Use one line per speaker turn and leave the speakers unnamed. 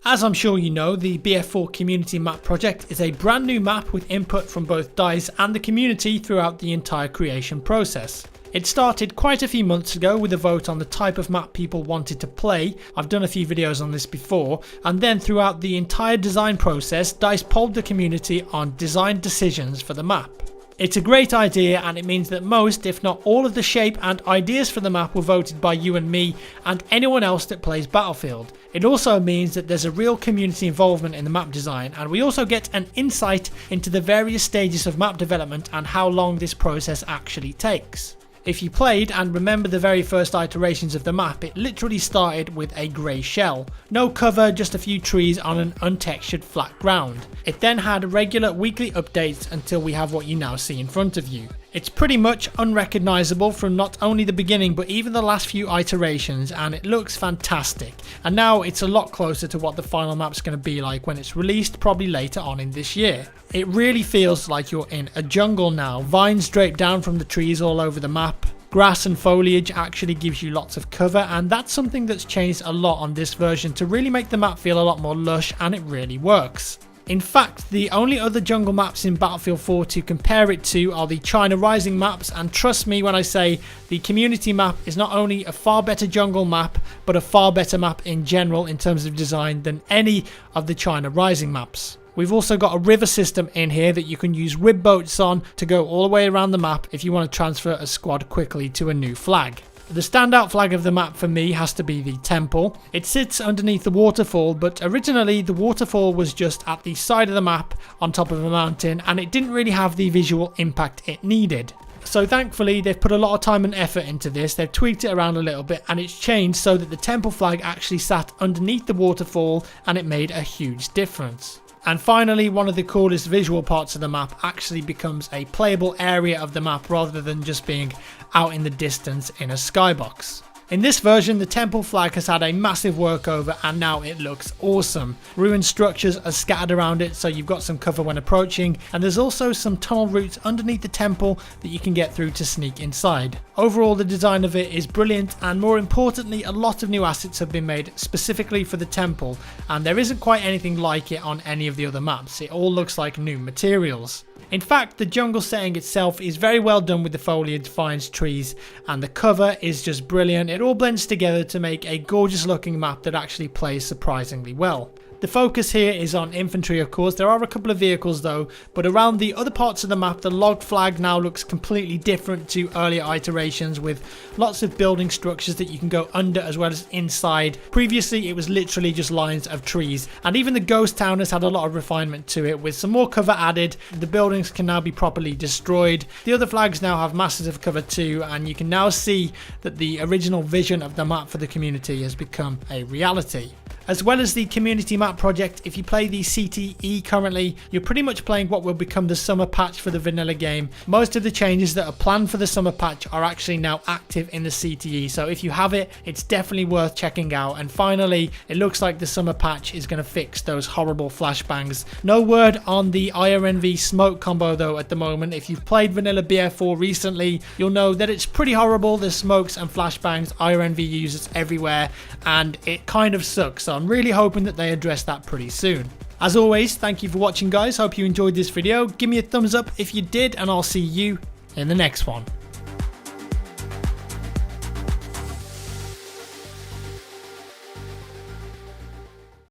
As I'm sure you know, the BF4 Community Map project is a brand new map with input from both DICE and the community throughout the entire creation process. It started quite a few months ago with a vote on the type of map people wanted to play. I've done a few videos on this before, and then throughout the entire design process, DICE polled the community on design decisions for the map. It's a great idea, and it means that most, if not all, of the shape and ideas for the map were voted by you and me and anyone else that plays Battlefield. It also means that there's a real community involvement in the map design, and we also get an insight into the various stages of map development and how long this process actually takes. If you played and remember the very first iterations of the map, it literally started with a grey shell. No cover, just a few trees on an untextured flat ground. It then had regular weekly updates until we have what you now see in front of you. It's pretty much unrecognisable from not only the beginning but even the last few iterations, and it looks fantastic. And now it's a lot closer to what the final map's going to be like when it's released, probably later on in this year. It really feels like you're in a jungle now. Vines drape down from the trees all over the map. Grass and foliage actually gives you lots of cover, and that's something that's changed a lot on this version to really make the map feel a lot more lush, and it really works. In fact, the only other jungle maps in Battlefield 4 to compare it to are the China Rising maps, and trust me when I say the community map is not only a far better jungle map, but a far better map in general in terms of design than any of the China Rising maps. We've also got a river system in here that you can use rib boats on to go all the way around the map if you want to transfer a squad quickly to a new flag. The standout flag of the map for me has to be the temple. It sits underneath the waterfall, but originally the waterfall was just at the side of the map on top of a mountain, and it didn't really have the visual impact it needed. So thankfully they've put a lot of time and effort into this. They've tweaked it around a little bit, and it's changed so that the temple flag actually sat underneath the waterfall, and it made a huge difference. And finally, one of the coolest visual parts of the map actually becomes a playable area of the map rather than just being out in the distance in a skybox. In this version, the temple flag has had a massive workover, and now it looks awesome. Ruined structures are scattered around it, so you've got some cover when approaching, and there's also some tunnel routes underneath the temple that you can get through to sneak inside. Overall, the design of it is brilliant, and more importantly, a lot of new assets have been made specifically for the temple, and there isn't quite anything like it on any of the other maps. It all looks like new materials. In fact, the jungle setting itself is very well done with the foliage, vines, trees, and the cover is just brilliant. It all blends together to make a gorgeous looking map that actually plays surprisingly well. The focus here is on infantry, of course. There are a couple of vehicles though, but around the other parts of the map, the log flag now looks completely different to earlier iterations, with lots of building structures that you can go under as well as inside. Previously, it was literally just lines of trees, and even the ghost town has had a lot of refinement to it, with some more cover added. The buildings can now be properly destroyed. The other flags now have masses of cover too, and you can now see that the original vision of the map for the community has become a reality. As well as the community map project, if you play the CTE currently, you're pretty much playing what will become the summer patch for the vanilla game. Most of the changes that are planned for the summer patch are actually now active in the CTE, so if you have it, it's definitely worth checking out. And finally, it looks like the summer patch is going to fix those horrible flashbangs. No word on the IRNV smoke combo though at the moment. If you've played vanilla BF4 recently, you'll know that it's pretty horrible. There's smokes and flashbangs, IRNV users everywhere, and it kind of sucks. So I'm really hoping that they address that pretty soon. As always, thank you for watching guys. Hope you enjoyed this video. Give me a thumbs up if you did, and I'll see you in the next one.